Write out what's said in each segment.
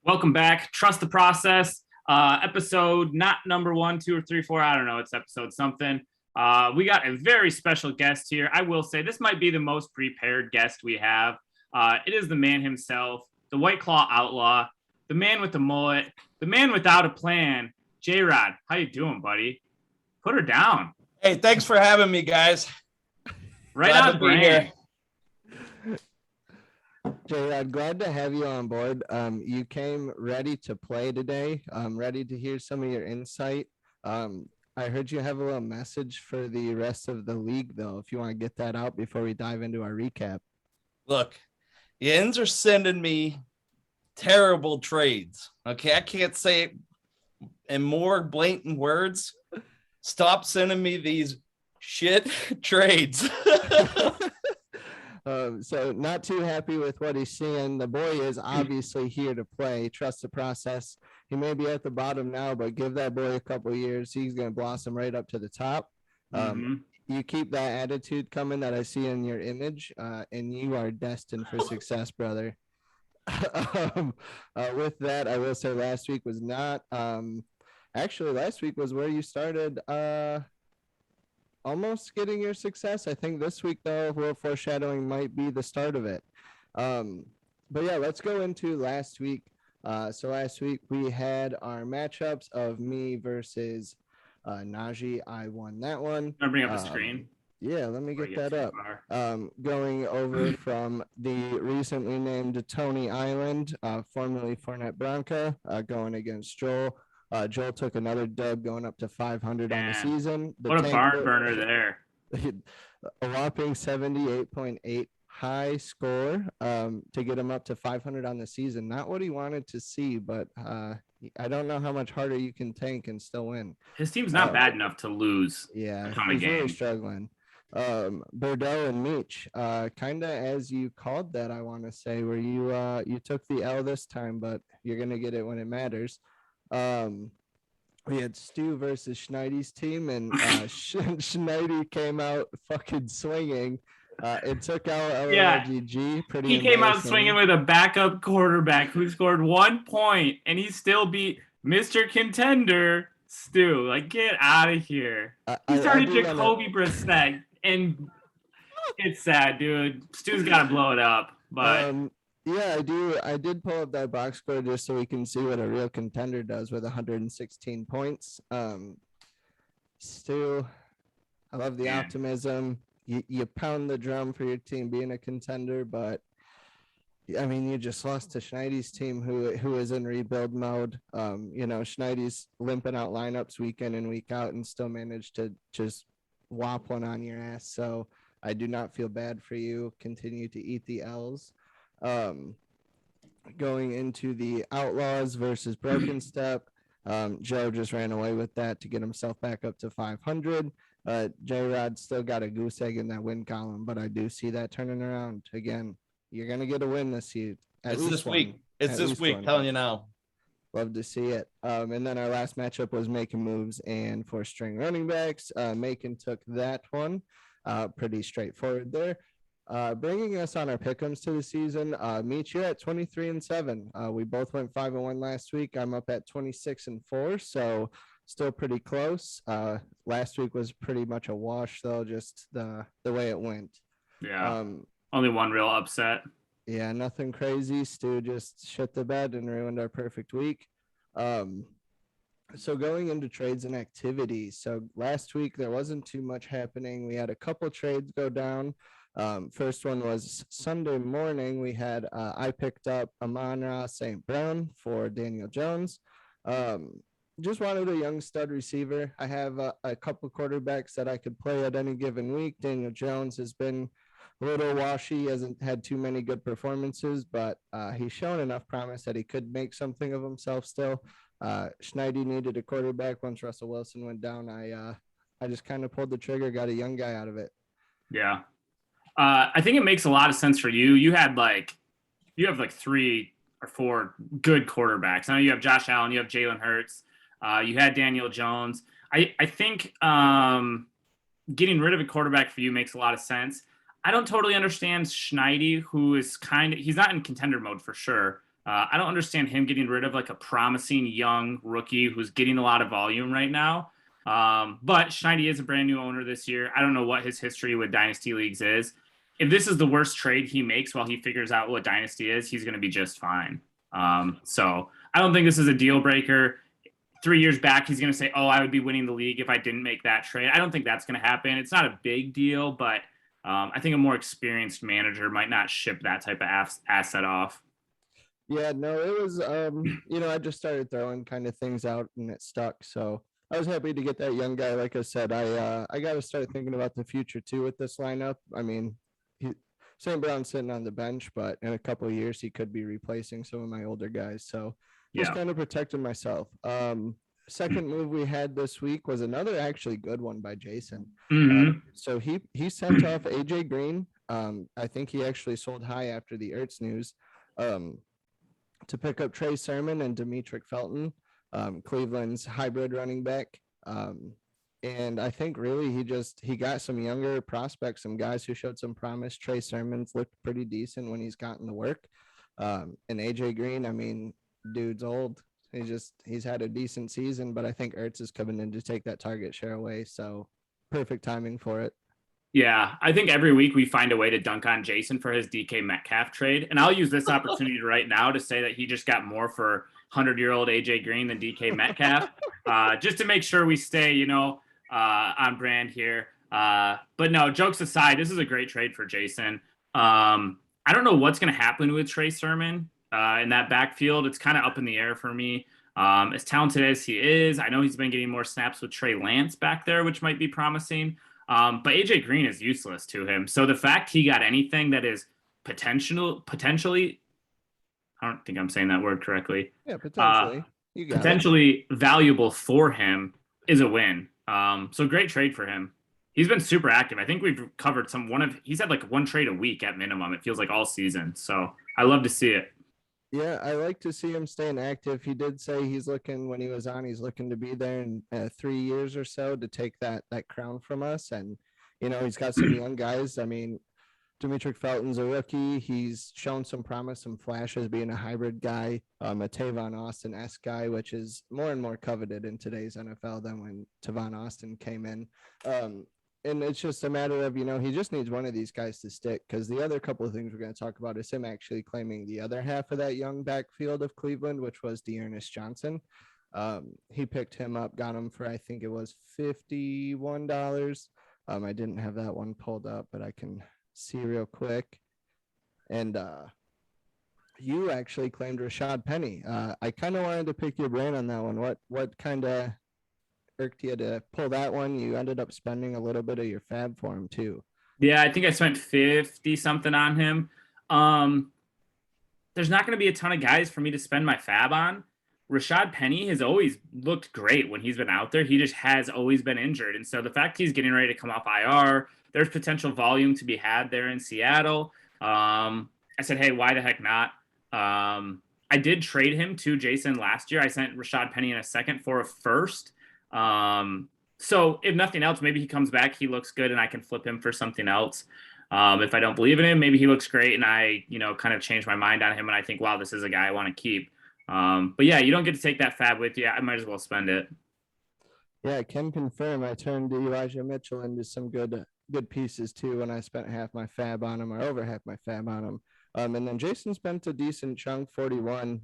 Welcome back. Trust the process. Episode not number 1, 2, or 3, 4. I don't know. It's episode something. We got a very special guest here. I will say this might be the most prepared guest we have. It is the man himself, the White Claw Outlaw, the man with the mullet, the man without a plan. J-Rod, how you doing, buddy? Put her down. Hey, thanks for having me, guys. Right Glad on to be brand. here. J-Rod, glad to have you on board. You came ready to play today. Ready to hear some of your insight. I heard you have a little message for the rest of the league, though, if you want to get that out before we dive into our recap. Look, the ends are sending me terrible trades. Okay, I can't say it in more blatant words. Stop sending me these shit trades. So not too happy with what he's seeing. The boy is obviously here to play. Trust the process. He may be at the bottom now, but give that boy a couple of years. He's going to blossom right up to the top. You keep that attitude coming that I see in your image, and you are destined for success, brother. With that, I will say last week was not actually last week was where you started almost getting your success. I think this week, though, a little foreshadowing might be the start of it. But yeah, let's go into last week. So last week we had our matchups of me versus Najee. I won that one. I'm bring up the screen. Yeah, let me get that up. Going over from the recently named Tony Island, formerly Fournette Bronca, going against Joel. Joel took another dub, going up to 500 on the season. What a barn burner there. A whopping 78.8 high score to get him up to 500 on the season. Not what he wanted to see, but I don't know how much harder you can tank and still win. His team's not bad enough to lose. Yeah, he's really struggling. Bordeaux and Meech, kind of as you called that, I want to say, where you took the L this time, but you're going to get it when it matters. We had Stu versus Schneidy's team, and Schneidy came out fucking swinging. It took out LGG. He came out swinging with a backup quarterback who scored 1 point, and he still beat Mr. Contender Stu. Like, get out of here. He started Jacoby Brissett, and it's sad, dude. Stu's got to blow it up, but. Yeah, I did pull up that box score just so we can see what a real contender does with 116 points. Stu, I love the optimism. You pound the drum for your team being a contender, but I mean, you just lost to Schneidy's team who is in rebuild mode. Schneidy's limping out lineups week in and week out and still managed to just whop one on your ass. So I do not feel bad for you. Continue to eat the L's. Going into the Outlaws versus Broken Step, Joe just ran away with that to get himself back up to 500. J-Rod still got a goose egg in that win column, but I do see that turning around again. You're gonna get a win this year. It's this week. It's this week. Telling you now. Love to see it. And then our last matchup was Macon Moves and 4-string running backs. Macon took that one. Pretty straightforward there. Bringing us on our pick'ems to the season, Meet you at 23-7. We both went 5-1 last week. I'm up at 26-4, so still pretty close. Last week was pretty much a wash, though, just the way it went. Yeah. Only one real upset. Yeah, nothing crazy. Stu just shit the bed and ruined our perfect week. So going into trades and activities. So last week there wasn't too much happening. We had a couple trades go down. First one was Sunday morning. We had I picked up Amon-Ra St. Brown for Daniel Jones. Just wanted a young stud receiver. I have a couple quarterbacks that I could play at any given week. Daniel Jones has been a little washy. He hasn't had too many good performances, but he's shown enough promise that he could make something of himself still. Schneidy needed a quarterback. Once Russell Wilson went down, I just kind of pulled the trigger, got a young guy out of it. Yeah. I think it makes a lot of sense for you. You have 3 or 4 good quarterbacks. I know you have Josh Allen, you have Jalen Hurts, you had Daniel Jones. I think getting rid of a quarterback for you makes a lot of sense. I don't totally understand Schneidy, who is he's not in contender mode for sure, I don't understand him getting rid of like a promising young rookie who's getting a lot of volume right now. But Schneidi is a brand new owner this year. I don't know what his history with Dynasty Leagues is. If this is the worst trade he makes while he figures out what Dynasty is, he's going to be just fine. So I don't think this is a deal breaker. 3 years back, he's going to say, "Oh, I would be winning the league if I didn't make that trade." I don't think that's going to happen. It's not a big deal, but I think a more experienced manager might not ship that type of asset off. Yeah, no, it was I just started throwing kind of things out and it stuck. So I was happy to get that young guy. Like I said, I got to start thinking about the future too with this lineup. I mean, St. Brown's sitting on the bench, but in a couple of years he could be replacing some of my older guys. So just kind of protecting myself. Second move we had this week was another actually good one by Jason. So he sent off AJ Green. I think he actually sold high after the Ertz news. To pick up Trey Sermon and Demetric Felton, Cleveland's hybrid running back. And I think really he got some younger prospects, some guys who showed some promise. Trey Sermon's looked pretty decent when he's gotten to work. And AJ Green, I mean, dude's old. He's had a decent season, but I think Ertz is coming in to take that target share away. So perfect timing for it. Yeah, I think every week we find a way to dunk on Jason for his DK Metcalf trade. And I'll use this opportunity right now to say that he just got more for 100-year-old AJ Green than DK Metcalf, just to make sure we stay, on brand here. But no, jokes aside, this is a great trade for Jason. I don't know what's going to happen with Trey Sermon in that backfield. It's kind of up in the air for me. As talented as he is, I know he's been getting more snaps with Trey Lance back there, which might be promising. But AJ Green is useless to him. So the fact he got anything that is potentially, I don't think I'm saying that word correctly. Yeah, potentially. Potentially valuable for him is a win. So great trade for him. He's been super active. I think we've covered he's had like one trade a week at minimum. It feels like all season. So I love to see it. Yeah, I like to see him staying active. He did say he's looking to be there in 3 years or so to take that crown from us. And, he's got some young guys. I mean, Demetric Felton's a rookie. He's shown some promise, some flashes being a hybrid guy, a Tavon Austin-esque guy, which is more and more coveted in today's NFL than when Tavon Austin came in. And it's just a matter of, he just needs one of these guys to stick, because the other couple of things we're going to talk about is him actually claiming the other half of that young backfield of Cleveland, which was Dearness Johnson. He picked him up, got him for, I think it was $51. I didn't have that one pulled up, but I can see real quick. And you actually claimed Rashad Penny. I kind of wanted to pick your brain on that one. What kind of irked you to pull that one? You ended up spending a little bit of your fab for him too. Yeah, I think I spent 50 something on him. There's not going to be a ton of guys for me to spend my fab on. Rashad Penny has always looked great when he's been out there. He just has always been injured. And so the fact he's getting ready to come off IR, there's potential volume to be had there in Seattle. I said, hey, why the heck not? I did trade him to Jason last year. I sent Rashad Penny in a second for a first. So if nothing else, maybe he comes back, he looks good, and I can flip him for something else. If I don't believe in him, maybe he looks great, and I, kind of change my mind on him, and I think, wow, this is a guy I want to keep. But yeah, you don't get to take that fab with you. I might as well spend it. Yeah, I can confirm I turned Elijah Mitchell into some good pieces too when I spent half my fab on him, or over half my fab on him. And then Jason spent a decent chunk, 41,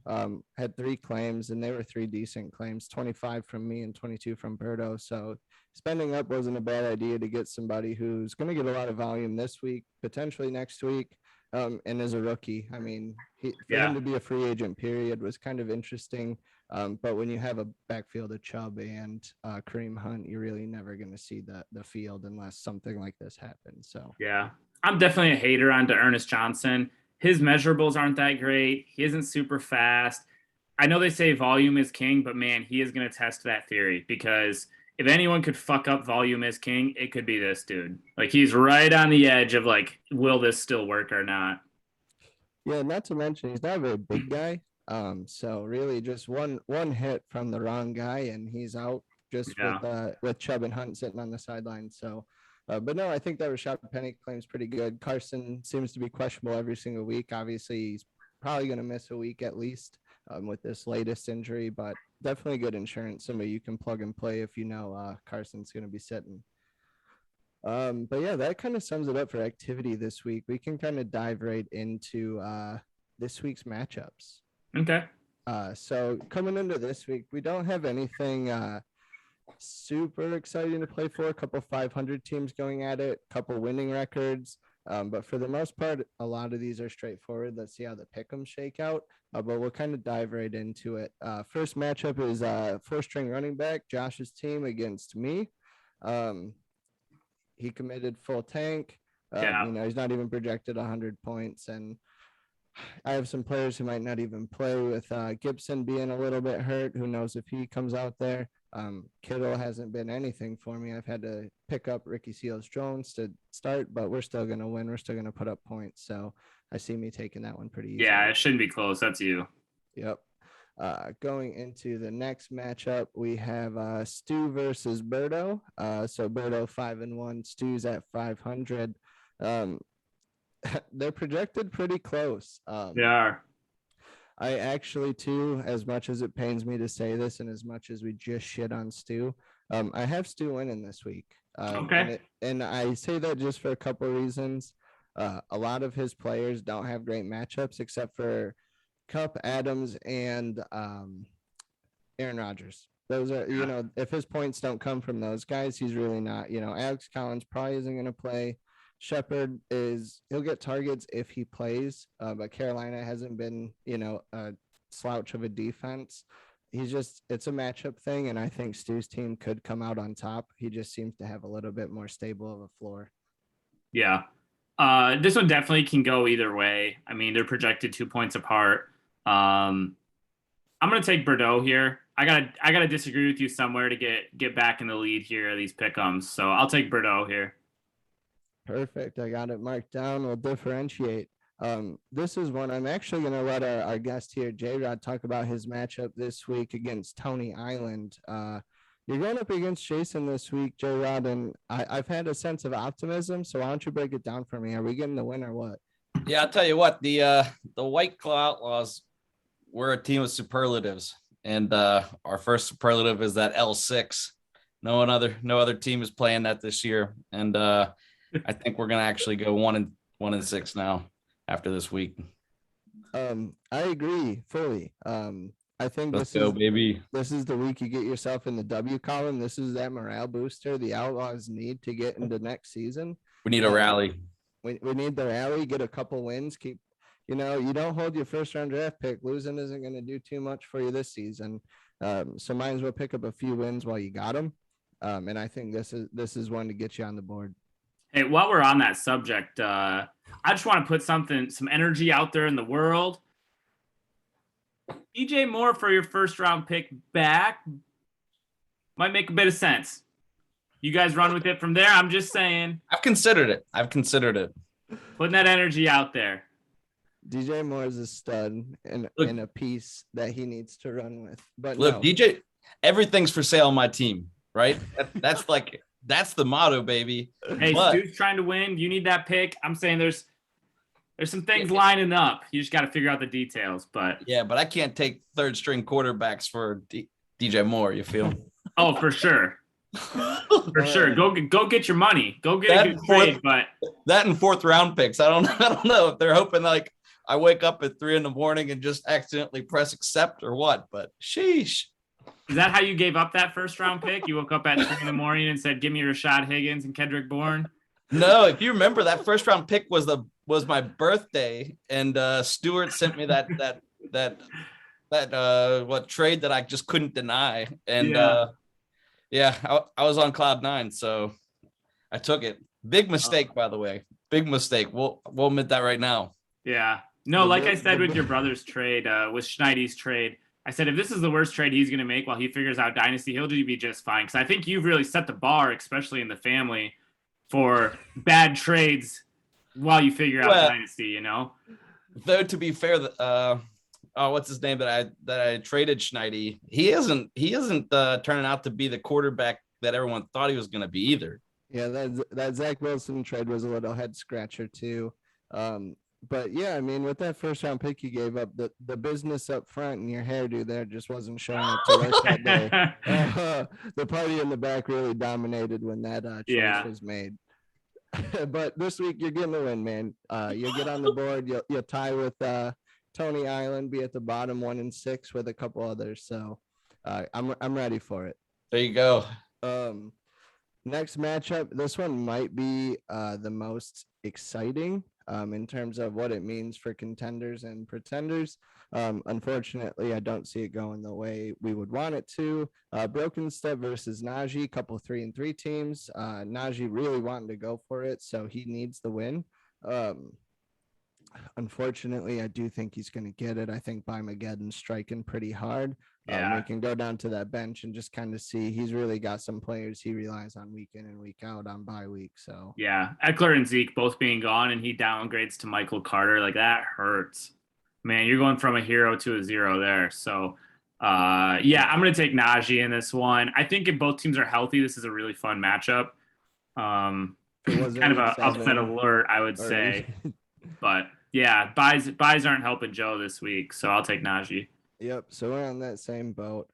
had 3 claims, and they were 3 decent claims, 25 from me and 22 from Berto. So spending up wasn't a bad idea to get somebody who's going to get a lot of volume this week, potentially next week, and as a rookie. I mean, for him to be a free agent period was kind of interesting. But when you have a backfield of Chubb and Kareem Hunt, you're really never going to see the field unless something like this happens. So yeah, I'm definitely a hater on Dearness Johnson. His measurables aren't that great. He isn't super fast. I know they say volume is king, but man, he is going to test that theory, because if anyone could fuck up volume is king, it could be this dude. Like, he's right on the edge of like, will this still work or not? Yeah, not to mention he's not a very big guy. So really just one hit from the wrong guy and he's out, just with Chubb and Hunt sitting on the sideline. So but no, I think that Rashad Penny claims pretty good. Carson seems to be questionable every single week. Obviously, he's probably going to miss a week at least with this latest injury, but definitely good insurance. Somebody you can plug and play if you know Carson's going to be sitting. But yeah, that kind of sums it up for activity this week. We can kind of dive right into this week's matchups. Okay. So coming into this week, we don't have anything super exciting to play for. A couple 500 teams going at it, couple winning records. But for the most part, a lot of these are straightforward. Let's see how the pick'ems shake out. But we'll kind of dive right into it. First matchup is four-string running back, Josh's team against me. He committed full tank. He's not even projected 100 points. And I have some players who might not even play with Gibson being a little bit hurt. Who knows if he comes out there. Kittle hasn't been anything for me. I've had to pick up Ricky Seals-Jones to start, but we're still going to win. We're still going to put up points. So I see me taking that one pretty easily. Yeah, it shouldn't be close. That's you. Yep. Going into the next matchup, we have Stu versus Berto. So Berto 5-1, Stu's at 500. They're projected pretty close. They are. I actually, too, as much as it pains me to say this and as much as we just shit on Stu, I have Stu winning this week. Okay. And I say that just for a couple of reasons. A lot of his players don't have great matchups except for Kupp, Adams, and Aaron Rodgers. Those are, if his points don't come from those guys, he's really not. Alex Collins probably isn't going to play. Shepard he'll get targets if he plays, but Carolina hasn't been, a slouch of a defense. It's a matchup thing, and I think Stu's team could come out on top. He just seems to have a little bit more stable of a floor. Yeah. This one definitely can go either way. I mean, they're projected 2 points apart. I'm gonna take Bordeaux here. I gotta disagree with you somewhere to get back in the lead here of these pick'ems. So I'll take Bordeaux here. Perfect. I got it marked down. We'll differentiate. This is one I'm actually going to let our guest here, J-Rod, talk about his matchup this week against Tony Island. You're going up against Jason this week, J-Rod, and I've had a sense of optimism. So why don't you break it down for me? Are we getting the win or what? Yeah, I'll tell you what, the White Claw Outlaws were a team of superlatives. And our first superlative is that L6. No other team is playing that this year. And I think we're gonna actually go 1-6 now after this week. I agree fully. I think Let's go, baby. This is the week you get yourself in the W column. This is that morale booster the Outlaws need to get into next season. We need a rally. We need the rally. Get a couple wins. Keep, you don't hold your first round draft pick. Losing isn't going to do too much for you this season. So might as well pick up a few wins while you got them. And I think this is one to get you on the board. Hey, while we're on that subject, I just want to put some energy out there in the world. DJ Moore for your first round pick back might make a bit of sense. You guys run with it from there. I'm just saying. I've considered it. Putting that energy out there. DJ Moore is a stud and a piece that he needs to run with. But look, DJ, everything's for sale on my team, right? That's the motto, baby. Hey, Stu's trying to win. You need that pick. I'm saying there's some things lining up. You just got to figure out the details. But I can't take third string quarterbacks for DJ Moore. You feel? Oh, for sure. For sure. Go get your money. Go get a good trade. But that and fourth round picks. I don't know if they're hoping like I wake up at 3 a.m. and just accidentally press accept or what. But sheesh. Is that how you gave up that first round pick? You woke up at 3 a.m. and said, "Give me Rashad Higgins and Kendrick Bourne." No, if you remember, that first round pick was my birthday, and Stuart sent me that trade that I just couldn't deny, and I was on cloud 9, so I took it. Big mistake, by the way. Big mistake. We'll admit that right now. Yeah. No, like I said with your brother's trade, with Schneidy's trade, I said if this is the worst trade he's going to make while he figures out Dynasty, he'll be just fine. Because I think you've really set the bar, especially in the family, for bad trades while you figure out Dynasty, Though, to be fair, what's his name that I traded Schneidy? He isn't turning out to be the quarterback that everyone thought he was going to be either. Yeah, that Zach Wilson trade was a little head scratcher too. But yeah, I mean, with that first round pick you gave up, the business up front and your hairdo there just wasn't showing up to work that day. The party in the back really dominated when that choice Yeah. was made. But this week you're getting a win, man. You'll get on the board. You'll tie with Tony Island, be at the bottom 1-6 with a couple others. So I'm ready for it. There you go. Next matchup, this one might be the most exciting in terms of what it means for contenders and pretenders. Unfortunately, I don't see it going the way we would want it to. Broken Step versus Najee, couple 3-3 teams. Najee really wanting to go for it, so he needs the win. Unfortunately, I do think he's going to get it. I think Bymageddon's striking pretty hard. Yeah. We can go down to that bench and just kind of see he's really got some players he relies on week in and week out on bye week. So yeah, Eckler and Zeke both being gone, and he downgrades to Michael Carter. Like that hurts, man. You're going from a hero to a zero there. So, yeah, I'm gonna take Najee in this one. I think if both teams are healthy, this is a really fun matchup. Kind of a upset alert, I would say. But yeah, buys aren't helping Joe this week, so I'll take Najee. Yep. So we're on that same boat.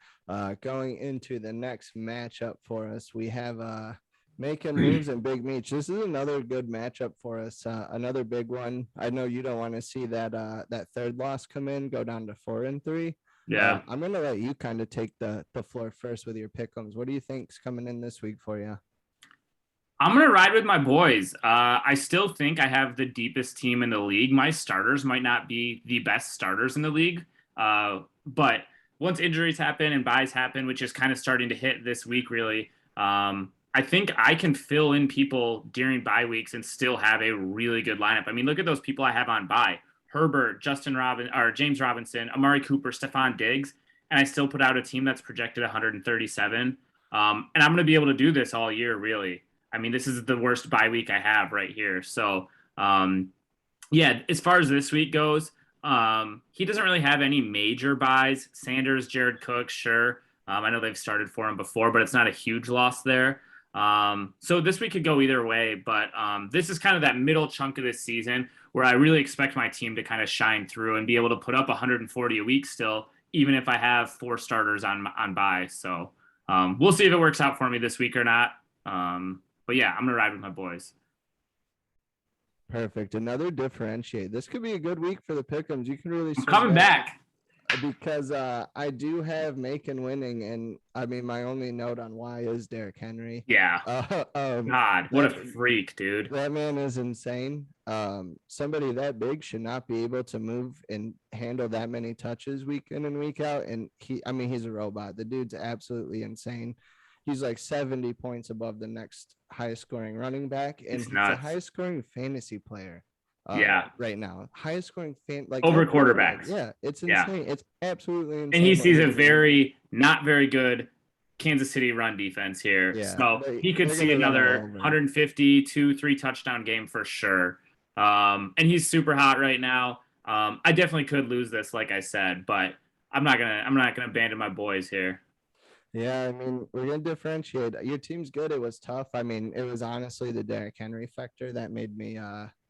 Going into the next matchup for us, we have making moves and Big Meech. This is another good matchup for us. Another big one. I know you don't want to see that that third loss come in, go down to 4-3. Yeah. I'm gonna let you kind of take the floor first with your pick'ems. What do you think's coming in this week for you? I'm going to ride with my boys. I still think I have the deepest team in the league. My starters might not be the best starters in the league. But once injuries happen and buys happen, which is kind of starting to hit this week, really, I think I can fill in people during bye weeks and still have a really good lineup. I mean, look at those people I have on bye: Herbert, James Robinson, Amari Cooper, Stephon Diggs, and I still put out a team that's projected 137. And I'm going to be able to do this all year, really. I mean, this is the worst bye week I have right here. So, yeah, as far as this week goes, he doesn't really have any major buys. Sanders, Jared Cook, sure. I know they've started for him before, but it's not a huge loss there. So this week could go either way, but this is kind of that middle chunk of this season where I really expect my team to kind of shine through and be able to put up 140 a week still, even if I have 4 starters on buy. So we'll see if it works out for me this week or not. But yeah, I'm going to ride with my boys. Perfect. Another differentiate. This could be a good week for the pick'ems. You can really coming back because I do have Macon winning, and I mean my only note on why is Derrick Henry. Yeah. God, what a freak, dude. That man is insane. Somebody that big should not be able to move and handle that many touches week in and week out. And he's a robot. The dude's absolutely insane. He's like 70 points above the next highest scoring running back, and he's the highest scoring fantasy player. Right now, highest scoring over quarterbacks. Yeah, it's insane. Yeah. It's absolutely insane. And he sees a very not very good Kansas City run defense here, so he could see another 150, 2-3 touchdown game for sure. And he's super hot right now. I definitely could lose this, like I said, but I'm not gonna abandon my boys here. Yeah, I mean, we're going to differentiate. Your team's good. It was tough. I mean, it was honestly the Derrick Henry factor that made me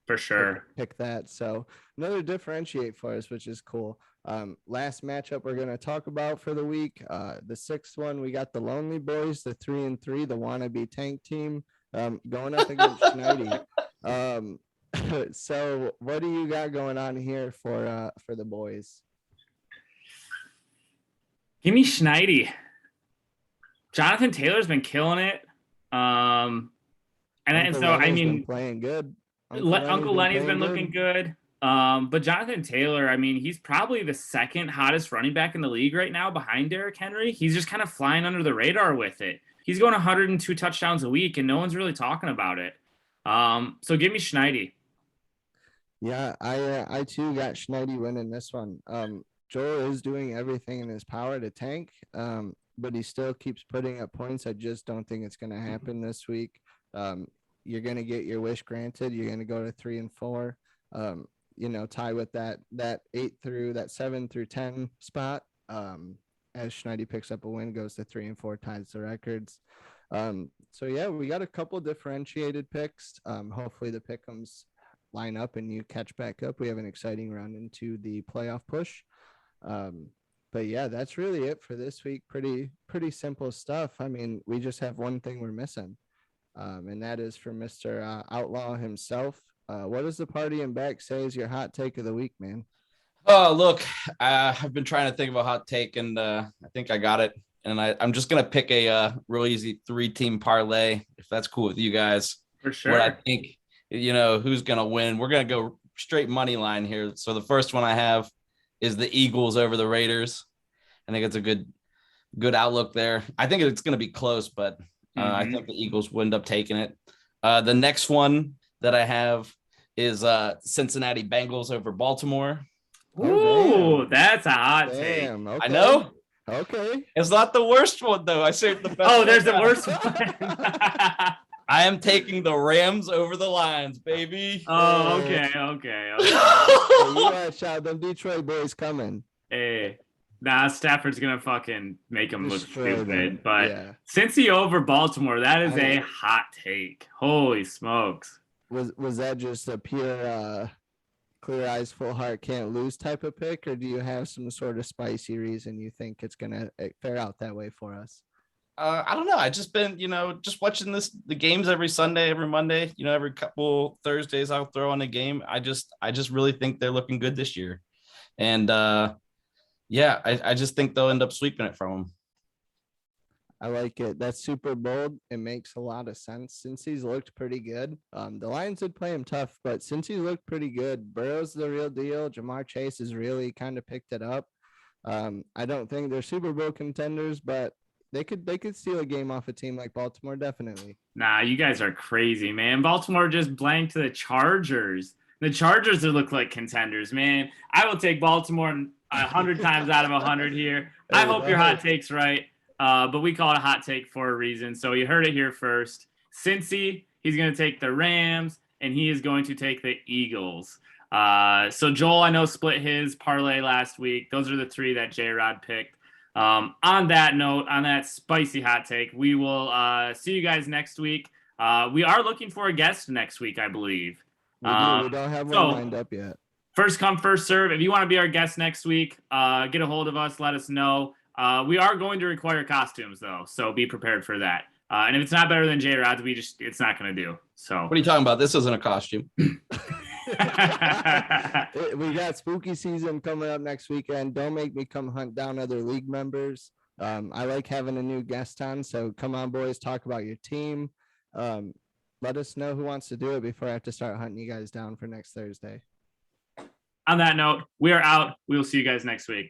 for sure pick that. So another differentiate for us, which is cool. Last matchup we're going to talk about for the week. The 6th one, we got the Lonely Boys, the 3-3, the wannabe tank team going up against Schneidy. So what do you got going on here for the boys? Give me Schneidy. Jonathan Taylor's been killing it. And so, I mean, playing good. Uncle Lenny's been looking good. But Jonathan Taylor, I mean, he's probably the 2nd hottest running back in the league right now behind Derrick Henry. He's just kind of flying under the radar with it. He's going 102 touchdowns a week, and no one's really talking about it. So give me Schneidy. Yeah, I too got Schneidy winning this one. Joel is doing everything in his power to tank. But he still keeps putting up points. I just don't think it's going to happen this week. You're going to get your wish granted. You're going to go to 3-4, tie with that 7 through 10 spot. As Schneidy picks up a win, goes to 3-4, ties the records. So yeah, we got a couple differentiated picks. Hopefully the pick'ems line up and you catch back up, we have an exciting run into the playoff push. But yeah, that's really it for this week. Pretty simple stuff. I mean, we just have one thing we're missing, and that is for Mr. Outlaw himself. What does the party in back say is your hot take of the week, man? Oh, look, I've been trying to think of a hot take, and I think I got it. And I'm just gonna pick a real easy 3-team parlay, if that's cool with you guys. For sure. What I think, who's gonna win. We're gonna go straight money line here. So the first one I have is the Eagles over the Raiders. I think it's a good outlook there. I think it's gonna be close, but I think the Eagles will end up taking it. The next one that I have is Cincinnati Bengals over Baltimore. Ooh, that's a hot take. Okay. I know. Okay. It's not the worst one, though. I saved the best. Oh, there's the worst one. I am taking the Rams over the Lions, baby. Oh, okay. Hey, you watch out. Them Detroit boys coming. Hey, Stafford's going to fucking make them look Destroy stupid. them. But Yeah. Cincy over Baltimore, that is a hot take. Holy smokes. Was that just a pure clear eyes, full heart, can't lose type of pick, or do you have some sort of spicy reason you think it's gonna fare out that way for us? I don't know. I just been, just watching the games every Sunday, every Monday, every couple Thursdays I'll throw on a game. I just really think they're looking good this year. And I just think they'll end up sweeping it from them. I like it. That's super bold. It makes a lot of sense. Since he's looked pretty good. The Lions did play him tough, but since he's looked pretty good, Burrow's the real deal. Jamar Chase has really kind of picked it up. I don't think they're Super Bowl contenders, but they could steal a game off a team like Baltimore, definitely. Nah, you guys are crazy, man. Baltimore just blanked the Chargers. The Chargers look like contenders, man. I will take Baltimore 100 times out of 100 here. I hope your hot take's right. But we call it a hot take for a reason. So you heard it here first. Cincy, he's going to take the Rams, and he is going to take the Eagles. So Joel, I know, split his parlay last week. Those are the 3 that J-Rod picked. On that note, on that spicy hot take, we will see you guys next week. We are looking for a guest next week, I believe. We don't have one lined up yet. First come, first serve. If you want to be our guest next week, get a hold of us. Let us know. We are going to require costumes, though, so be prepared for that. And if it's not better than J-Rod's, it's not going to do. So what are you talking about? This isn't a costume. We got spooky season coming up next weekend. Don't make me come hunt down other league members. I like having a new guest on, so come on, boys, talk about your team. Let us know who wants to do it before I have to start hunting you guys down for next Thursday. On that note, we are out. We will see you guys next week.